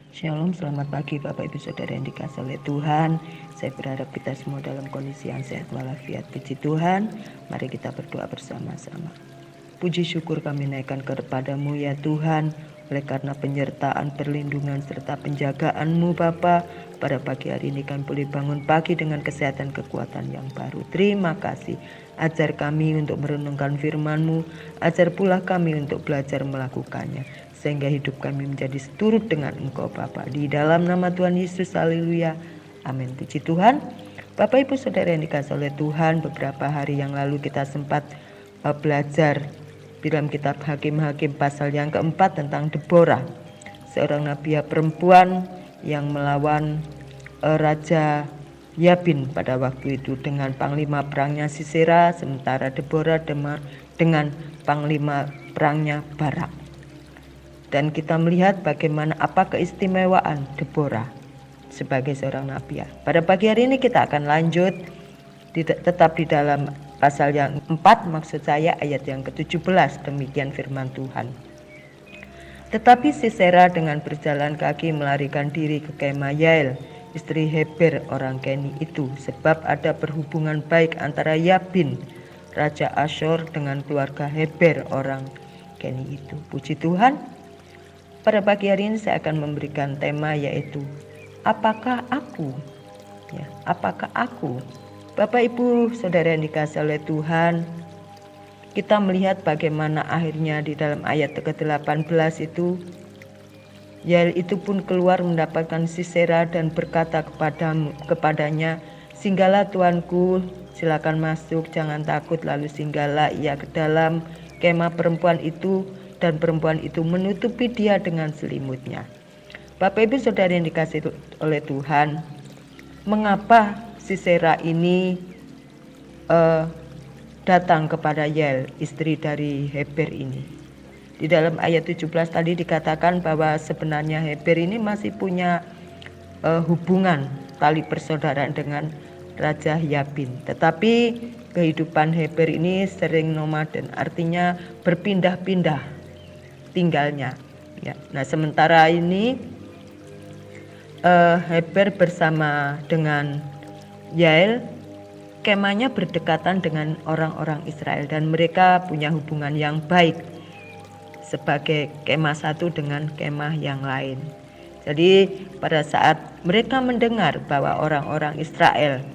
Shalom, selamat pagi Bapak Ibu Saudara yang dikasihi oleh Tuhan. Saya berharap kita semua dalam kondisi yang sehat walafiat. Puji Tuhan, mari kita berdoa bersama-sama. Puji syukur kami naikkan kepadamu ya Tuhan, oleh karena penyertaan, perlindungan, serta penjagaan-Mu Bapa. Pada pagi hari ini kami boleh bangun pagi dengan kesehatan kekuatan yang baru. Terima kasih. Ajar kami untuk merenungkan firman-Mu, ajar pula kami untuk belajar melakukannya, sehingga hidup kami menjadi seturut dengan Engkau Bapa. Di dalam nama Tuhan Yesus, haleluya, amin. Puji Tuhan. Bapak Ibu Saudara yang dikasihi oleh Tuhan, beberapa hari yang lalu kita sempat belajar dalam kitab Hakim-Hakim pasal yang keempat tentang Deborah, seorang nabiah perempuan yang melawan Raja Yabin pada waktu itu dengan panglima perangnya Sisera, sementara Deborah dengan panglima perangnya Barak. Dan kita melihat bagaimana apa keistimewaan Deborah sebagai seorang nabiah. Pada pagi hari ini kita akan lanjut tetap di dalam pasal yang 4, maksud saya ayat yang ke-17, demikian firman Tuhan. Tetapi Sisera dengan berjalan kaki melarikan diri ke kemah Yael, istri Heber orang Keni itu, sebab ada perhubungan baik antara Yabin, Raja Asyur, dengan keluarga Heber orang Keni itu. Puji Tuhan. Pada pagi hari ini saya akan memberikan tema yaitu apakah aku? Ya, apakah aku? Bapak Ibu Saudara yang dikasihi oleh Tuhan, kita melihat bagaimana akhirnya di dalam ayat ke-18 itu, Yael itu pun keluar mendapatkan Sisera dan berkata kepadanya, "Singgahlah tuanku, silakan masuk, jangan takut." Lalu singgahlah ia ke dalam kemah perempuan itu, dan perempuan itu menutupi dia dengan selimutnya. Bapak Ibu Saudara yang dikasihi oleh Tuhan, mengapa Sisera ini datang kepada Yael, istri dari Heber ini? Di dalam ayat 17 tadi dikatakan bahwa sebenarnya Heber ini masih punya hubungan tali persaudaraan dengan Raja Yabin. Tetapi kehidupan Heber ini sering nomaden, artinya berpindah-pindah tinggalnya. Ya. Nah, sementara ini Heber bersama dengan Yael, kemahnya berdekatan dengan orang-orang Israel dan mereka punya hubungan yang baik sebagai kemah satu dengan kemah yang lain. Jadi pada saat mereka mendengar bahwa orang-orang Israel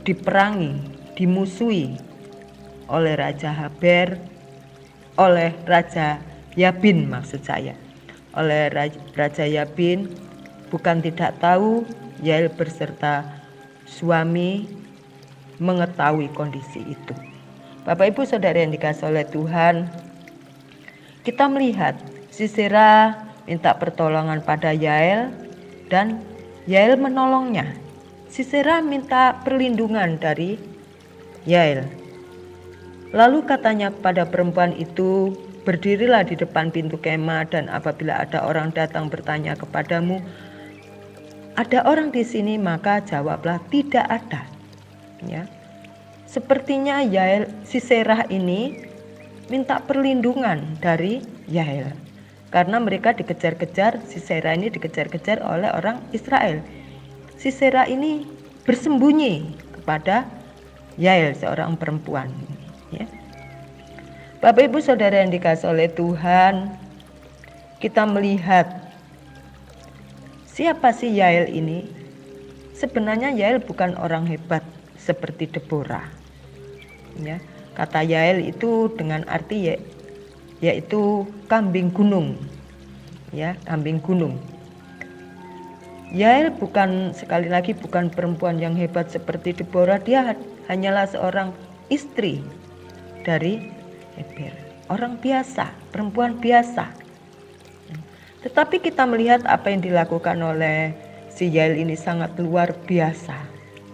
diperangi, dimusuhi oleh Raja Heber, oleh Raja Yabin maksud saya, oleh Raja Yabin, bukan tidak tahu Yael beserta suami mengetahui kondisi itu. Bapak Ibu Saudara yang dikasihi oleh Tuhan, kita melihat Sisera minta pertolongan pada Yael dan Yael menolongnya. Sisera minta perlindungan dari Yael. Lalu katanya kepada perempuan itu, "Berdirilah di depan pintu kemah, dan apabila ada orang datang bertanya kepadamu, 'Ada orang di sini?' maka jawablah, 'Tidak ada.'" Ya. Sepertinya Sisera ini minta perlindungan dari Yael karena mereka dikejar-kejar. Sisera ini dikejar-kejar oleh orang Israel. Sisera ini bersembunyi kepada Yael, seorang perempuan. Ya. Bapak Ibu Saudara yang dikasihi oleh Tuhan, kita melihat siapa sih Yael ini? Sebenarnya Yael bukan orang hebat seperti Deborah. Ya. Kata Yael itu dengan arti yaitu kambing gunung. Ya, kambing gunung. Yael sekali lagi bukan perempuan yang hebat seperti Deborah, dia hanyalah seorang istri dari Heber. Orang biasa, perempuan biasa. Tetapi kita melihat apa yang dilakukan oleh si Yael ini sangat luar biasa.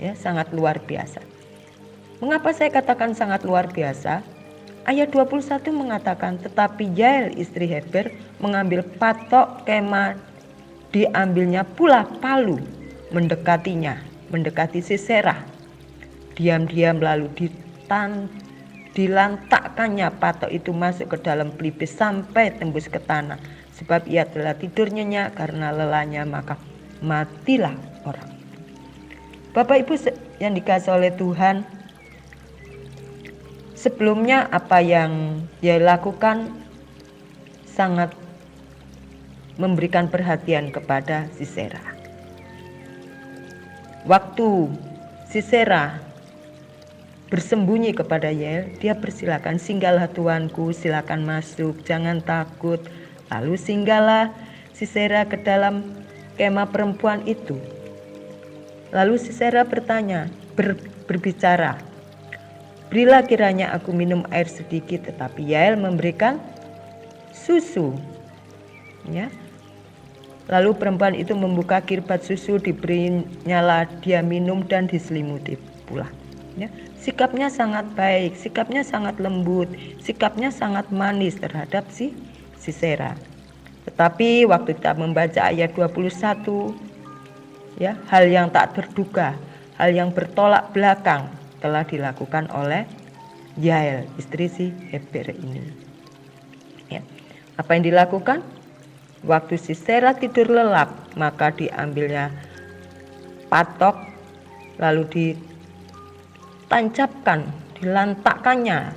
Ya, sangat luar biasa. Mengapa saya katakan sangat luar biasa? Ayat 21 mengatakan, "Tetapi Yael istri Heber mengambil patok kemah, diambilnya pula palu, mendekati Sisera. Diam-diam lalu dilantakkannya patok itu masuk ke dalam pelipis sampai tembus ke tanah, Sebab ia telah tidur nyenyak karena lelahnya, maka matilah orang. Bapak Ibu yang dikasihi oleh Tuhan, sebelumnya apa yang dia lakukan sangat memberikan perhatian kepada Sisera. Waktu Sisera bersembunyi kepada Yael, dia persilakan, singgahlah tuanku, silakan masuk, jangan takut. Lalu singgahlah Sisera ke dalam kemah perempuan itu. Lalu Sisera berbicara, berilah kiranya aku minum air sedikit, tetapi Yael memberikan susu. Ya. Lalu perempuan itu membuka kirbat susu, diberinyalah dia minum dan diselimuti pula. Ya. Sikapnya sangat baik, sikapnya sangat lembut, sikapnya sangat manis terhadap si Sisera. Tetapi waktu kita membaca ayat 21, ya, hal yang tak terduga, hal yang bertolak belakang telah dilakukan oleh Yael, istri si Heber ini. Ya. Apa yang dilakukan? Waktu Sisera tidur lelap, maka diambilnya patok, lalu ditancapkan, dilantakkannya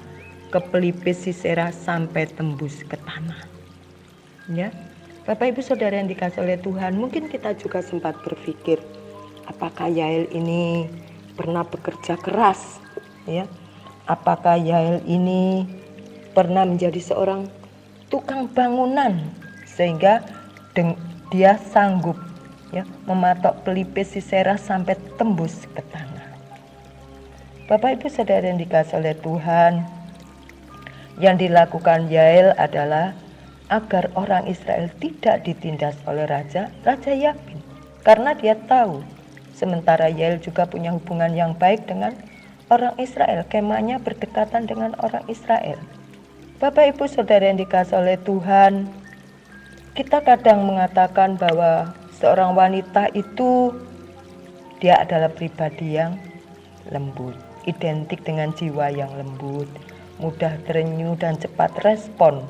ke pelipis Sisera sampai tembus ke tanah. Ya, Bapak Ibu Saudara yang dikasihi oleh Tuhan, mungkin kita juga sempat berpikir, apakah Yael ini pernah bekerja keras? Ya, apakah Yael ini pernah menjadi seorang tukang bangunan sehingga dia sanggup, ya, mematok pelipis Sisera sampai tembus ke tanah? Bapak Ibu Saudara yang dikasihi oleh Tuhan, yang dilakukan Yael adalah agar orang Israel tidak ditindas oleh raja Yabin, karena dia tahu sementara Yael juga punya hubungan yang baik dengan orang Israel, kemahnya berdekatan dengan orang Israel. Bapak Ibu Saudara yang dikasihi oleh Tuhan, kita kadang mengatakan bahwa seorang wanita itu dia adalah pribadi yang lembut, identik dengan jiwa yang lembut, mudah terenyuh dan cepat respon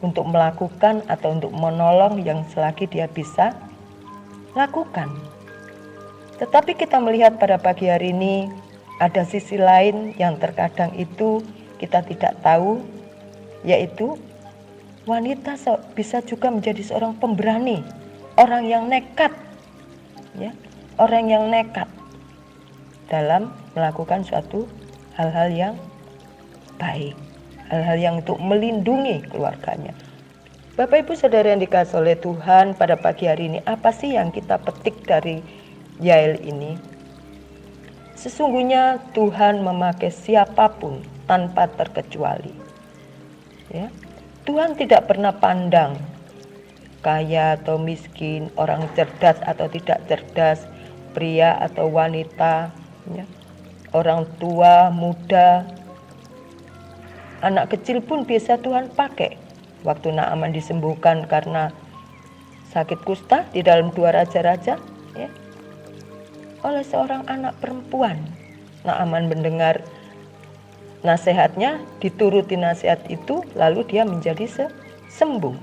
untuk melakukan atau untuk menolong yang selagi dia bisa lakukan. Tetapi kita melihat pada pagi hari ini ada sisi lain yang terkadang itu kita tidak tahu, yaitu wanita bisa juga menjadi seorang pemberani, orang yang nekat, ya, orang yang nekat dalam melakukan suatu hal-hal yang baik, hal-hal yang untuk melindungi keluarganya. Bapak Ibu Saudara yang dikasihi oleh Tuhan, pada pagi hari ini apa sih yang kita petik dari Yael ini? Sesungguhnya Tuhan memakai siapapun tanpa terkecuali. Ya, Tuhan tidak pernah pandang kaya atau miskin, orang cerdas atau tidak cerdas, pria atau wanita, ya, orang tua, muda, anak kecil pun bisa Tuhan pakai. Waktu Naaman disembuhkan karena sakit kusta di dalam 2 Raja-Raja, ya, oleh seorang anak perempuan. Naaman mendengar nasihatnya, dituruti nasihat itu, lalu dia menjadi sembuh.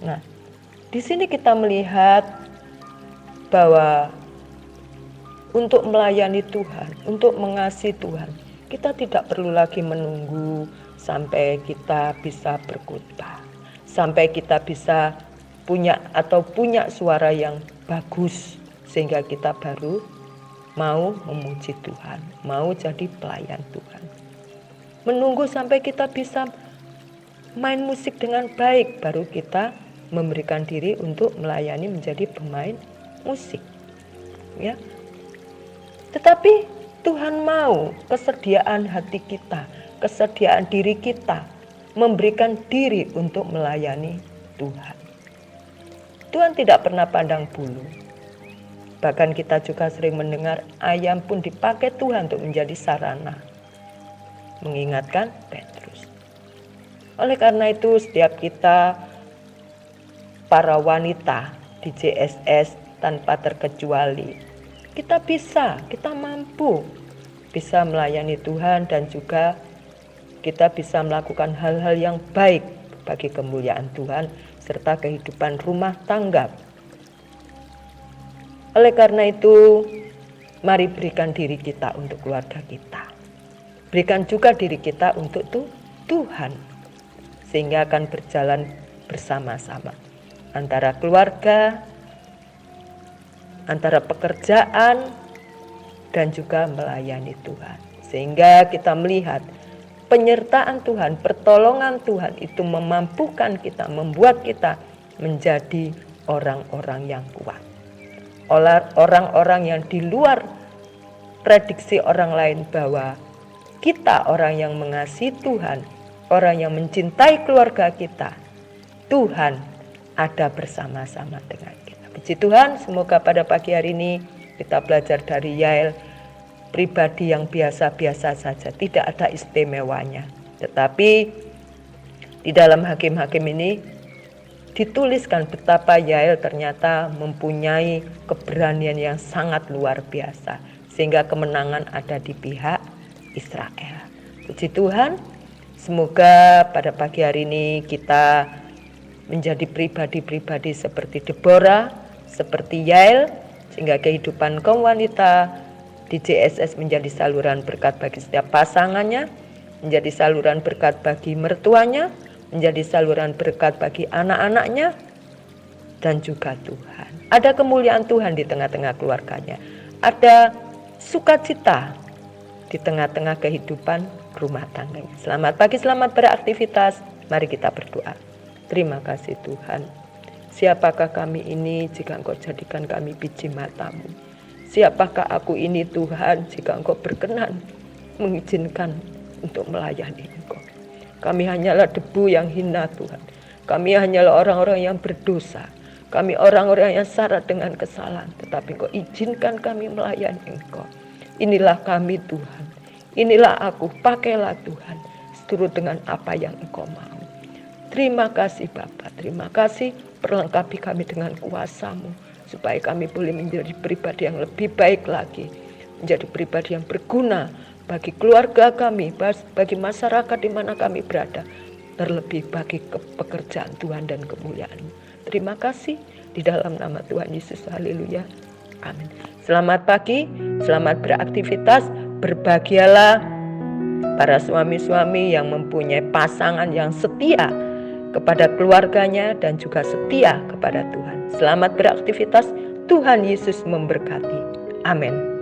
Nah, di sini kita melihat bahwa untuk melayani Tuhan, untuk mengasihi Tuhan, kita tidak perlu lagi menunggu sampai kita bisa berkhotbah, sampai kita bisa punya suara yang bagus sehingga kita baru mau memuji Tuhan, mau jadi pelayan Tuhan. Menunggu sampai kita bisa main musik dengan baik, baru kita memberikan diri untuk melayani menjadi pemain musik. Ya. Tetapi Tuhan mau kesediaan hati kita, kesediaan diri kita, memberikan diri untuk melayani Tuhan. Tuhan tidak pernah pandang bulu. Bahkan kita juga sering mendengar ayam pun dipakai Tuhan untuk menjadi sarana, mengingatkan Petrus. Oleh karena itu setiap kita para wanita di JSS tanpa terkecuali, kita mampu bisa melayani Tuhan dan juga kita bisa melakukan hal-hal yang baik bagi kemuliaan Tuhan serta kehidupan rumah tangga. Oleh karena itu, mari berikan diri kita untuk keluarga kita. Berikan juga diri kita untuk Tuhan, sehingga akan berjalan bersama-sama antara keluarga, antara pekerjaan, dan juga melayani Tuhan. Sehingga kita melihat penyertaan Tuhan, pertolongan Tuhan itu memampukan kita, membuat kita menjadi orang-orang yang kuat. Orang-orang yang di luar prediksi orang lain bahwa kita orang yang mengasihi Tuhan, orang yang mencintai keluarga kita, Tuhan ada bersama-sama dengan kita. Puji Tuhan, semoga pada pagi hari ini kita belajar dari Yael, pribadi yang biasa-biasa saja, tidak ada istimewanya. Tetapi di dalam Hakim-Hakim ini dituliskan betapa Yael ternyata mempunyai keberanian yang sangat luar biasa, sehingga kemenangan ada di pihak Israel. Puji Tuhan, semoga pada pagi hari ini kita menjadi pribadi-pribadi seperti Deborah, seperti Yael, sehingga kehidupan kaum wanita di JSS menjadi saluran berkat bagi setiap pasangannya, menjadi saluran berkat bagi mertuanya, menjadi saluran berkat bagi anak-anaknya, dan juga Tuhan. Ada kemuliaan Tuhan di tengah-tengah keluarganya. Ada sukacita di tengah-tengah kehidupan rumah tangganya. Selamat pagi, selamat beraktivitas. Mari kita berdoa. Terima kasih Tuhan. Siapakah kami ini jika Engkau jadikan kami biji mata-Mu? Siapakah aku ini Tuhan jika Engkau berkenan mengizinkan untuk melayani Engkau? Kami hanyalah debu yang hina Tuhan. Kami hanyalah orang-orang yang berdosa. Kami orang-orang yang syarat dengan kesalahan. Tetapi Engkau izinkan kami melayani Engkau. Inilah kami Tuhan. Inilah aku, pakailah Tuhan seturut dengan apa yang Engkau mau. Terima kasih Bapa, terima kasih perlengkapi kami dengan kuasa-Mu, supaya kami boleh menjadi pribadi yang lebih baik lagi, menjadi pribadi yang berguna bagi keluarga kami, bagi masyarakat di mana kami berada, terlebih bagi pekerjaan Tuhan dan kemuliaan-Mu. Terima kasih di dalam nama Tuhan Yesus, haleluya, amin. Selamat pagi, selamat beraktivitas, berbahagialah para suami-suami yang mempunyai pasangan yang setia kepada keluarganya dan juga setia kepada Tuhan. Selamat beraktivitas, Tuhan Yesus memberkati. Amin.